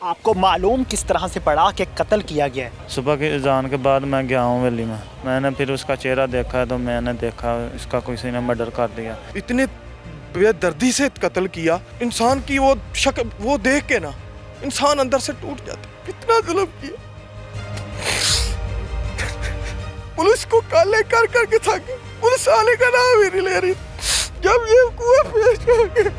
आपको मालूम किस तरह से पड़ा कि कत्ल किया गया है? सुबह की अजान के बाद मैं गया हूँ वैली में। मैंने फिर उसका चेहरा देखा तो मैंने देखा इसका किसी ने मर्डर कर दिया। इतने बेदर्दी से कत्ल किया, इंसान की वो शक्ल वो देख के ना इंसान अंदर से टूट जाता। कितना जुल्म किया, पुलिस को काले कर करके थक गए, पुलिस आने का नाम ही नहीं ले रही। जब ये कुआं पेश हो गया,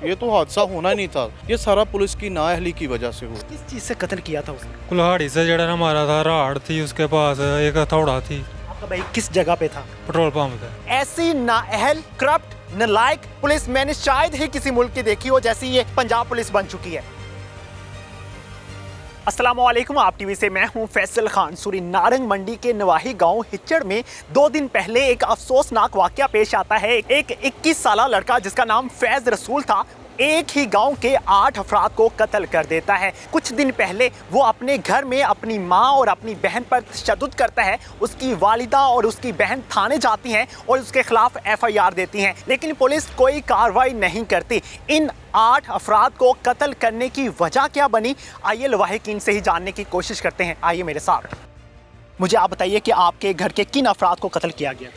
ये तो हादसा होना नहीं था, ये सारा पुलिस की नाअहली की वजह से हुआ। किस चीज़ से कत्ल किया था उसने? कुल्हाड़ी से जड़ा ना मारा था, राड़ थी उसके पास, एक हथौड़ा थी। आपका भाई किस जगह पे था? पेट्रोल पंप पे। ऐसी नाअहल, करप्ट, नालायक पुलिस मैंने शायद ही किसी मुल्क की देखी हो जैसी ये पंजाब पुलिस बन चुकी है। अस्सलामुअलैकुम, आप टीवी से मैं हूं फैसल खान सूरी। नारंग मंडी के नवाही गांव हिच्चड़ में 2 दिन पहले एक अफसोसनाक वाकया पेश आता है। एक 21 साला लड़का जिसका नाम फैज रसूल था, एक ही गांव के 8 अफराद को कत्ल कर देता है। कुछ दिन पहले वो अपने घर में अपनी मां और अपनी बहन पर तशद्दुद करता है। उसकी वालिदा और उसकी बहन थाने जाती हैं और उसके खिलाफ FIR देती हैं, लेकिन पुलिस कोई कार्रवाई नहीं करती। इन 8 अफराद को कत्ल करने की वजह क्या बनी, आइए लवाहिकीन से ही जानने की कोशिश करते हैं। आइए मेरे साथ। मुझे आप बताइए कि आपके घर के किन अफराद को कत्ल किया गया?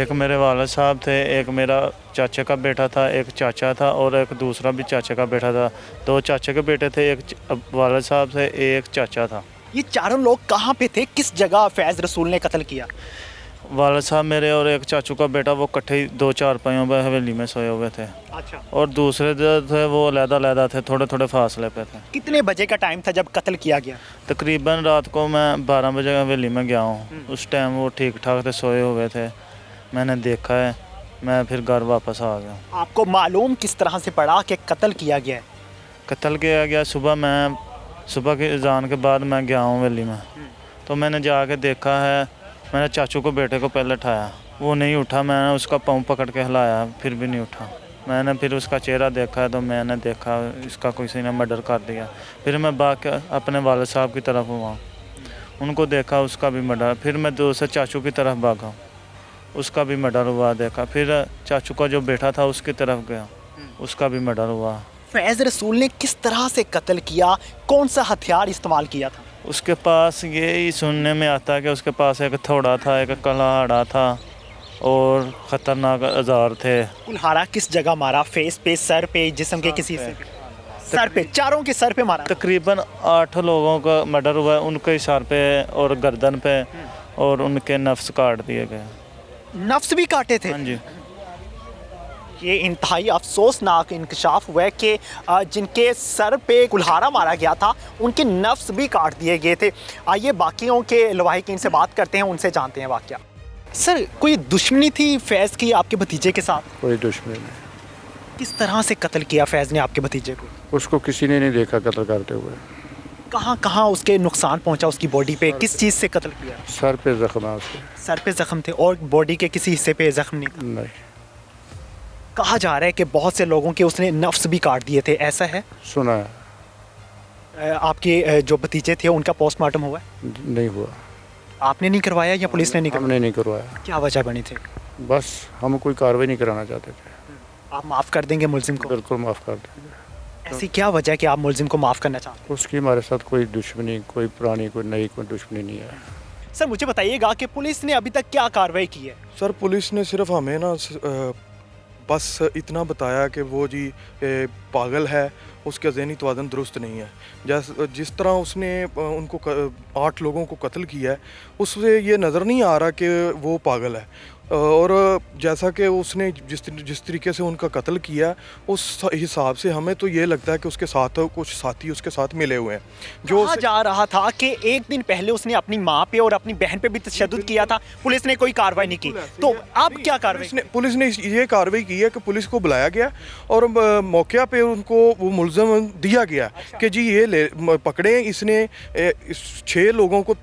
एक मेरे वालिद साहब थे, एक मेरा चाचे का बेटा था, एक चाचा था और एक दूसरा भी चाचे का बेटा था। 2 चाचे के बेटे थे, एक वालिद साहब थे, एक चाचा था। ये चारों लोग कहाँ पे थे? किस जगह फैज रसूल ने कत्ल किया? वालिद साहब मेरे और एक चाचू का बेटा वो इकट्ठे ही 2 चारपाइयों पर हवेली में सोए हुए थे। अच्छा। और दूसरे जो थे वो अलहदा थे, थोड़े थोड़े फासले पे थे। कितने बजे का टाइम था जब कत्ल किया गया? तकरीबन रात को मैं 12 बजे हवेली में गया हूँ। उस टाइम वो ठीक ठाक थे, सोए हुए थे। मैंने देखा है, मैं फिर घर वापस आ गया। आपको मालूम किस तरह से पड़ा कि कत्ल किया गया है? कत्ल किया गया सुबह की अजान के बाद मैं गया हूँ वैली में, तो मैंने जाके देखा है। मैंने चाचू को बेटे को पहले उठाया, वो नहीं उठा। मैंने उसका पाँव पकड़ के हिलाया, फिर भी नहीं उठा। मैंने फिर उसका चेहरा देखा तो मैंने देखा इसका किसी ने मर्डर कर दिया। फिर मैं भाग अपने वालिद साहब की तरफ हुआ, उनको देखा, उसका भी मर्डर। फिर मैं दूसरे चाचू की तरफ भागा, उसका भी मर्डर हुआ देखा। फिर चाचू का जो बेटा था उसकी तरफ गया, उसका भी मर्डर हुआ। फैज रसूल ने किस तरह से कत्ल किया? कौन सा हथियार इस्तेमाल किया था? उसके पास ये ही सुनने में आता है कि उसके पास एक हथौड़ा था, एक कुल्हाड़ा था और ख़तरनाक औजार थे। कुल्हाड़ा किस जगह मारा? फेस पे, सर पे, जिस्म के किसी हिस्से पे? सर पे, चारों के सर पे मारा। तकरीबन 8 लोगों का मर्डर हुआ है, उनके सर पे और गर्दन पे, और उनके नफ्स काट दिए गए। नफ्स भी काटे थे? हाँ जी। ये इंतहाई अफसोसनाक इंकशाफ हुआ है कि जिनके सर पे कुल्हाड़ा मारा गया था उनके नफ्स भी काट दिए गए थे। आइए बाकियों के लवाहिकीन से बात करते हैं, उनसे जानते हैं वाकया। सर, कोई दुश्मनी थी फैज़ की आपके भतीजे के साथ? कोई दुश्मनी नहीं। किस तरह से कत्ल किया फैज़ ने आपके भतीजे को? उसको किसी ने नहीं देखा कत्ल करते हुए। कहाँ कहाँ उसके नुकसान पहुँचा उसकी बॉडी पे? किस चीज़ से कत्ल किया? सर पे जख्म है उसके। सर पे जख्म थे और बॉडी के किसी हिस्से पे जख्म नहीं था? नहीं। कहा जा रहा है कि बहुत से लोगों के उसने नफ्स भी काट दिए थे, ऐसा है? सुना है। आपके जो भतीजे थे उनका पोस्टमार्टम हुआ है? नहीं हुआ। आपने नहीं करवाया या पुलिस ने नहीं करवाया? हमने नहीं करवाया। क्या वजह बनी थी? बस हम कोई कार्रवाई नहीं कराना चाहते थे। आप माफ़ कर देंगे मुलजिम को? बिल्कुल माफ़ कर देंगे। ऐसी क्या वजह है कि आप मुलजिम को माफ़ करना चाहते हैं? उसकी हमारे साथ कोई दुश्मनी, कोई पुरानी, कोई नई, कोई दुश्मनी नहीं है। सर, मुझे बताइएगा कि पुलिस ने अभी तक क्या कार्रवाई की है? सर पुलिस ने सिर्फ हमें ना बस इतना बताया कि वो जी पागल है, उसका ज़हनी तवाज़ुन दुरुस्त नहीं है। जिस तरह उसने उनको 8 लोगों को कत्ल किया है, उससे ये नज़र नहीं आ रहा कि वो पागल है। और जैसा कि उसने जिस तरीके से उनका कत्ल किया, उस हिसाब से हमें तो ये लगता है कि उसके साथ कुछ साथी उसके साथ मिले हुए हैं। जो कहा जा रहा था कि एक दिन पहले उसने अपनी माँ पे और अपनी बहन पे भी तशद्दुद किया था, पुलिस ने कोई कार्रवाई नहीं की, तो अब क्या कार्रवाई? पुलिस ने ये कार्रवाई की है कि पुलिस को बुलाया गया और मौके पे उनको वो मुल्ज़म दिया गया कि जी ये पकड़े, इसने 6 लोगों को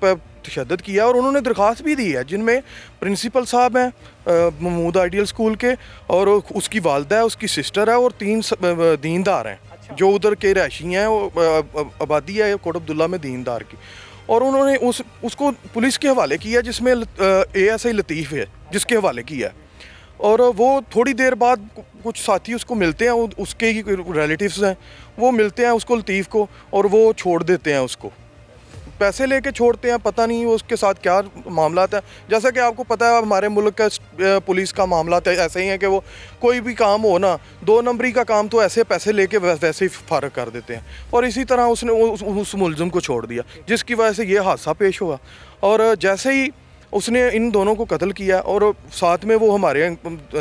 तशद्दुद किया। और उन्होंने दरख्वास्त भी दी है, जिनमें प्रिंसिपल साहब हैं महमूद आइडियल स्कूल के, और उसकी वालदा है, उसकी सिस्टर है, और 3 दीनदार हैं जो उधर के रहायशी हैं। वो आबादी है कोट अब्दुल्ला में दीनदार की। और उन्होंने उसको पुलिस के हवाले किया, जिसमें ASI लतीफ़ है जिसके हवाले किया है। और वो थोड़ी देर बाद कुछ साथी उसको मिलते हैं, उसके ही रिलेटिव्स हैं, वो मिलते हैं उसको लतीफ़ को और वो छोड़ देते हैं उसको, पैसे लेके छोड़ते हैं। पता नहीं वो उसके साथ क्या मामला है। जैसा कि आपको पता है हमारे मुल्क का पुलिस का मामला ऐसे ही है कि वो कोई भी काम हो ना, 2 नंबरी का काम तो ऐसे पैसे लेके वैसे ही फारग कर देते हैं। और इसी तरह उसने उस मुलज़िम को छोड़ दिया, जिसकी वजह से ये हादसा पेश हुआ। और जैसे ही उसने इन दोनों को कत्ल किया और साथ में वो हमारे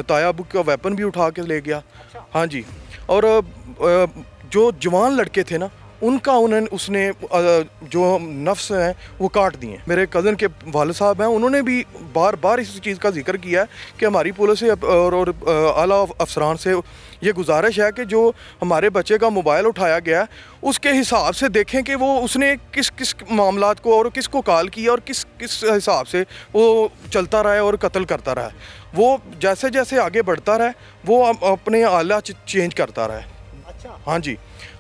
तायाब का वेपन भी उठा के ले गया। हाँ जी। और जो जवान लड़के थे ना, उनका उसने जो नफ्स हैं वो काट दिए। मेरे कज़न के वालिद साहब हैं, उन्होंने भी बार बार इस चीज़ का जिक्र किया है कि हमारी पुलिस से और आला अफसरान से ये गुजारिश है कि जो हमारे बच्चे का मोबाइल उठाया गया उसके हिसाब से देखें कि वो उसने किस किस मामलात को और किसको कॉल किया और किस किस हिसाब से वो चलता रहा है और कत्ल करता रहा है। वो जैसे जैसे आगे बढ़ता रहा है वो अपने आला चेंज करता रहा है। अच्छा। हाँ जी।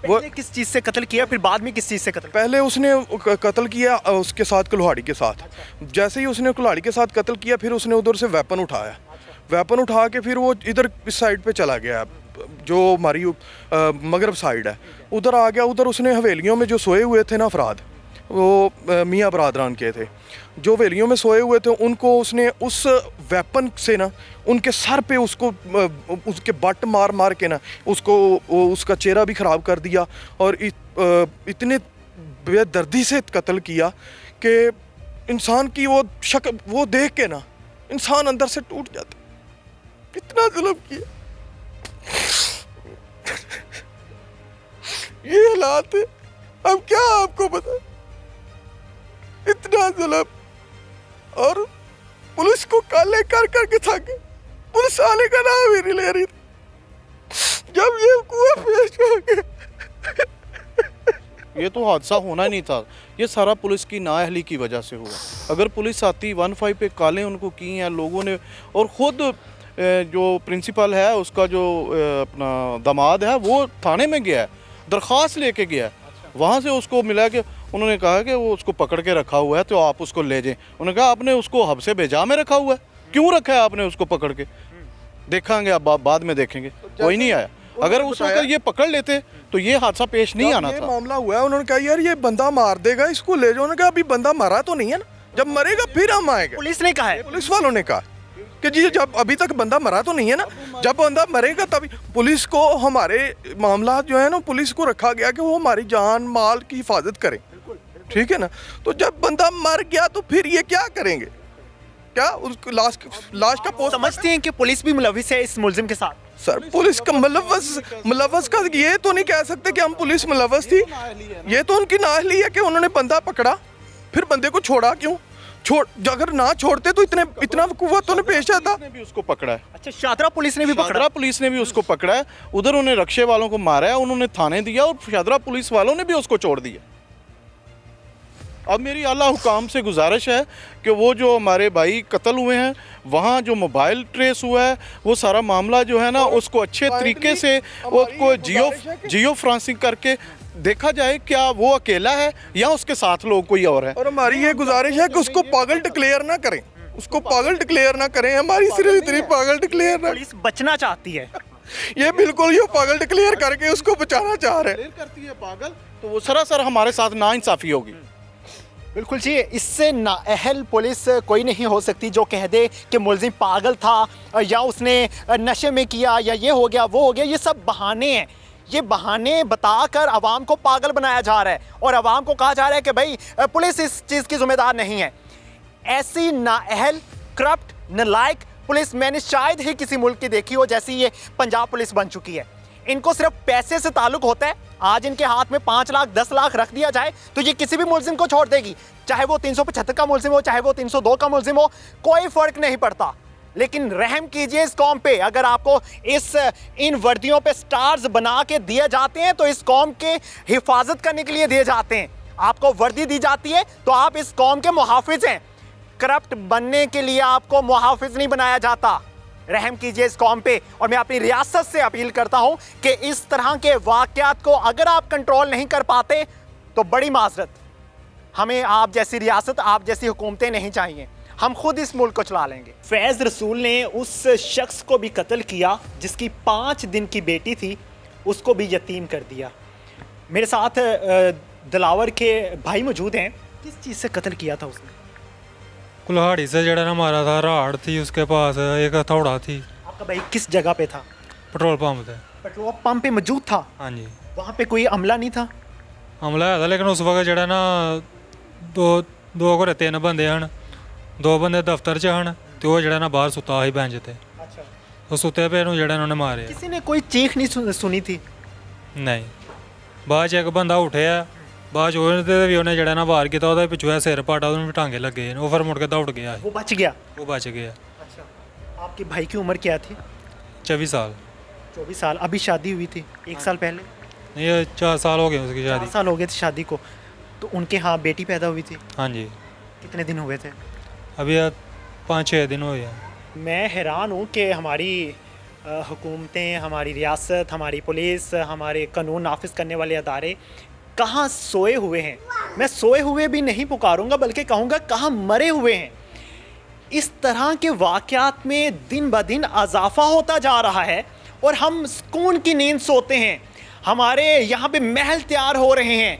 वो किस चीज़ से कत्ल किया, फिर बाद में किस चीज़ से कत्ल? पहले उसने कत्ल किया उसके साथ कुल्हाड़ी के साथ। जैसे ही उसने कुल्हाड़ी के साथ कत्ल किया फिर उसने उधर से वेपन उठाया। वेपन उठा के फिर वो इधर इस साइड पे चला गया, जो हमारी मगरब साइड है, उधर आ गया। उधर उसने हवेलियों में जो सोए हुए थे ना अफराद, वो मियाँ बरादरान के थे, जो हवेलियों में सोए हुए थे, उनको उसने उस वेपन से ना उनके सर पे उसको उसके बट मार मार के ना उसको उसका चेहरा भी ख़राब कर दिया। और इतने बेदर्दी से कत्ल किया कि इंसान की वो शक्ल वो देख के ना इंसान अंदर से टूट जाता। कितना जुल्म किया। ये हालात है, अब क्या आपको बता, इतना जुल्म। और पुलिस को काले कर करके थक, पुलिस आने का नाम ही नहीं ले रही थी। जब ये कुआं पेश हो गया, ये तो हादसा होना ही नहीं था। ये सारा पुलिस की नाअहली की वजह से हुआ। अगर पुलिस आती 15 पे कालें उनको की हैं लोगों ने, और ख़ुद जो प्रिंसिपल है उसका जो अपना दामाद है वो थाने में गया है, दरख्वास्त लेके गया है। वहाँ से उसको मिला कि उन्होंने कहा कि वो उसको पकड़ के रखा हुआ है तो आप उसको ले जाएं। उन्होंने कहा आपने उसको हब्से बेजा में रखा हुआ है, क्यों रखा है आपने उसको पकड़ के? देखेंगे अब बाद में देखेंगे, कोई नहीं आया। अगर उस वक्त ये पकड़ लेते तो ये हादसा पेश नहीं आना था। मामला हुआ है, उन्होंने कहा यार ये बंदा मार देगा, इसको ले जाओ। उन्होंने कहा अभी बंदा मरा तो नहीं है ना, जब मरेगा फिर हम आएंगे। पुलिस ने कहा है, पुलिस वालों ने कहा कि जी जब अभी तक बंदा मरा तो नहीं है ना, जब बंदा मरेगा तभी। पुलिस को हमारे मामला जो है ना, पुलिस को रखा गया कि वो हमारी जान माल की हिफाजत करे, ठीक है ना। तो जब बंदा मर गया तो फिर ये क्या करेंगे? क्या उसको लाश का पोस्ट समझते हैं कि पुलिस भी मुलविस है इस मुलजिम के साथ? सर पुलिस का मुलव्वस का ये तो नहीं कह सकते कि हम पुलिस मुलव्वस थी। ये तो उनकी नाअहली है कि उन्होंने बंदा पकड़ा फिर बंदे को छोड़ा क्यों? अगर ना छोड़ते तो इतना कुव्वत तो नहीं पेश आता। भी उसको पकड़ा है। अच्छा, शादरा पुलिस ने भी पकड़ा? शादरा पुलिस ने भी उसको पकड़ा है। उधर उन्होंने रक्षे वालों को मारा है, उन्होंने थाने दिया, और शादरा पुलिस वालों ने भी उसको छोड़ दिया। अब मेरी आला हुकाम से गुजारिश है कि वो जो हमारे भाई कत्ल हुए हैं वहाँ जो मोबाइल ट्रेस हुआ है वो सारा मामला जो है ना उसको अच्छे तरीके से उसको जियो फ्रांसिंग करके देखा जाए क्या वो अकेला है या उसके साथ लोग कोई और है। और हमारी ये गुजारिश है कि उसको पागल डिक्लेयर ना करें, उसको पागल डिक्लेयर ना करें। हमारी सिर्फ इतनी पागल डिक्लेयर ना, पुलिस बचना चाहती है। ये बिल्कुल ये पागल डिक्लेयर करके उसको बचाना चाह रहे हैं। करती है पागल तो वो सरासर हमारे साथ नाइंसाफ़ी होगी। बिल्कुल जी, इससे नाअहल पुलिस कोई नहीं हो सकती जो कह दे कि मुलजिम पागल था या उसने नशे में किया या ये हो गया वो हो गया। ये सब बहाने हैं, ये बहाने बताकर आवाम को पागल बनाया जा रहा है और आवाम को कहा जा रहा है कि भाई पुलिस इस चीज़ की जिम्मेदार नहीं है। ऐसी नाअहल, करप्ट, नालायक पुलिस मैंने शायद ही किसी मुल्क की देखी हो जैसी ये पंजाब पुलिस बन चुकी है। इनको सिर्फ पैसे से ताल्लुक होता है। आज इनके हाथ में 5 लाख 10 लाख रख दिया जाए तो ये किसी भी मुलजिम को छोड़ देगी, चाहे वो 375 का मुलजिम हो, चाहे वो 302 का मुलजिम हो, कोई फर्क नहीं पड़ता। लेकिन रहम कीजिए इस कौम पे, अगर आपको इन वर्दियों पे स्टार्स बना के दिए जाते हैं तो इस कौम के हिफाजत करने के लिए दिए जाते हैं। आपको वर्दी दी जाती है तो आप इस कौम के मुहाफिज हैं। करप्ट बनने के लिए आपको मुहाफिज नहीं बनाया जाता। रहम कीजिए इस कौम पे। और मैं अपनी रियासत से अपील करता हूं कि इस तरह के वाक़यात को अगर आप कंट्रोल नहीं कर पाते तो बड़ी माजरत, हमें आप जैसी रियासत, आप जैसी हुकूमतें नहीं चाहिए। हम खुद इस मुल्क को चला लेंगे। फैज़ रसूल ने उस शख्स को भी कत्ल किया जिसकी 5 दिन की बेटी थी, उसको भी यतीम कर दिया। मेरे साथ दिलावर के भाई मौजूद हैं। किस चीज़ से कत्ल किया था उसने? कुल्हाड़ी से जड़ा ना मारा था। राड़ थी उसके पास, एक हथौड़ा थी। आपका भाई किस जगह पे था? पेट्रोल पंप थे। पेट्रोल पंप पे मौजूद था। हाँ जी, वहाँ पे कोई हमला नहीं था? हमला है था, लेकिन उस वक्त जड़ा ना दो घरे 3 बंदे हैं, 2 बंदे दफ्तर च हैं, तो वो जड़ा ना बाहर सुता ही बेंच ते। अच्छा, वो सुते पे ਨੂੰ जड़ा उन्होंने मारे। किसी ने कोई चीख नहीं सुनी थी? नहीं, बाद च एक बंदा उठिया, बाद च ਉਹਦੇ ਵੀ ਉਹਨੇ ਜਿਹੜਾ ਨਾ ਵਾਰ ਕੀਤਾ, ਉਹਦੇ ਪਿੱਛੋਂ ਸਿਰ ਪਾਟਾ, ਉਹਨੂੰ ਵੀ ਟਾਂਗੇ ਲੱਗੇ, ਉਹ ਫਿਰ ਮੁੜ ਕੇ ਦੌੜ ਗਿਆ। वो बच गया? वो बच गया। अच्छा, आपके भाई की उम्र क्या थी? 24 साल। 24 साल। अभी शादी हुई थी 1 साल पहले? नहीं, ये 4 साल हो गए उसकी 4 शादी। साल हो गए थे शादी को। तो उनके यहाँ बेटी पैदा हुई थी? हाँ जी, कितने दिन हुए थे? अभी 5-6 दिन हुए हैं। मैं हैरान हूँ कि हमारी हुकूमतें, हमारी रियासत, हमारी पुलिस, हमारे कानून नाफिज करने वाले अदारे कहाँ सोए हुए हैं। मैं सोए हुए भी नहीं पुकारूंगा, बल्कि कहूँगा कहाँ मरे हुए हैं। इस तरह के वाक़यात में दिन ब दिन इजाफा होता जा रहा है और हम सुकून की नींद सोते हैं। हमारे यहाँ पे महल तैयार हो रहे हैं।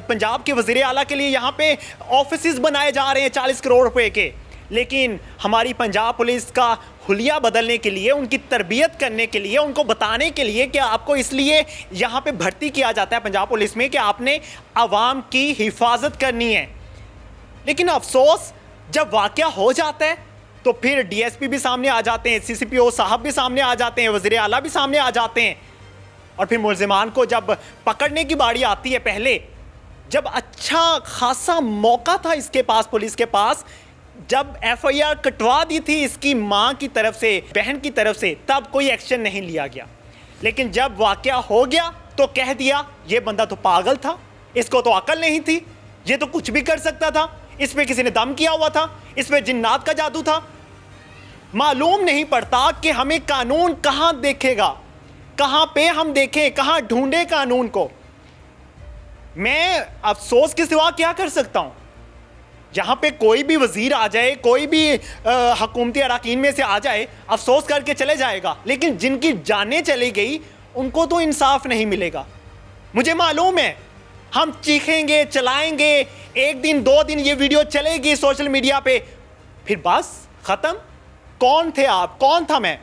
पंजाब के वज़ीर आला के लिए यहाँ पे ऑफिसेस बनाए जा रहे हैं 40 करोड़ रुपए के। लेकिन हमारी पंजाब पुलिस का हुलिया बदलने के लिए, उनकी तरबियत करने के लिए, उनको बताने के लिए कि आपको इसलिए यहाँ पे भर्ती किया जाता है पंजाब पुलिस में कि आपने आवाम की हिफाजत करनी है। लेकिन अफसोस, जब वाक़या हो जाता है तो फिर डीएसपी भी सामने आ जाते हैं, सीसीपीओ साहब भी सामने आ जाते हैं, वज़ीर आला भी सामने आ जाते हैं। और फिर मुल्ज़िमान को जब पकड़ने की बारी आती है, पहले जब अच्छा खासा मौका था इसके पास, पुलिस के पास, जब एफआईआर कटवा दी थी इसकी मां की तरफ से, बहन की तरफ से, तब कोई एक्शन नहीं लिया गया। लेकिन जब वाक़या हो गया तो कह दिया ये बंदा तो पागल था, इसको तो अकल नहीं थी, ये तो कुछ भी कर सकता था, इस पे किसी ने दम किया हुआ था, इस पे जिन्नात का जादू था। मालूम नहीं पड़ता कि हमें कानून कहाँ देखेगा, कहाँ पे हम देखें, कहाँ ढूंढे कानून को। मैं अफसोस के सिवा क्या कर सकता हूँ? जहाँ पे कोई भी वजीर आ जाए, कोई भी हुकूमती अरकान में से आ जाए, अफसोस करके चले जाएगा, लेकिन जिनकी जानें चली गई उनको तो इंसाफ नहीं मिलेगा। मुझे मालूम है हम चीखेंगे, चलाएंगे, 1 दिन 2 दिन ये वीडियो चलेगी सोशल मीडिया पे, फिर बस ख़त्म। कौन थे आप, कौन था मैं,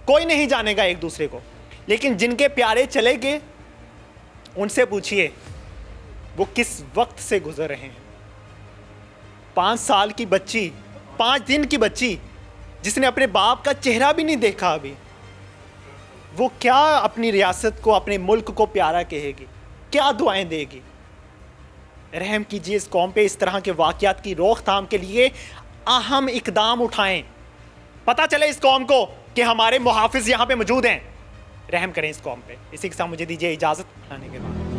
कोई नहीं जानेगा एक दूसरे को। लेकिन जिनके प्यारे चले गए उनसे पूछिए वो किस वक्त से गुजर रहे हैं। 5 साल की बच्ची, 5 दिन की बच्ची जिसने अपने बाप का चेहरा भी नहीं देखा अभी, वो क्या अपनी रियासत को, अपने मुल्क को प्यारा कहेगी, क्या दुआएं देगी? रहम कीजिए इस कौम पे। इस तरह के वाक़यात की रोकथाम के लिए अहम इकदाम उठाएं। पता चले इस कौम को कि हमारे मुहाफिज यहाँ पे मौजूद हैं। रहम करें इस कौम पे। इसी के साथ मुझे दीजिए इजाज़त। आने के बाद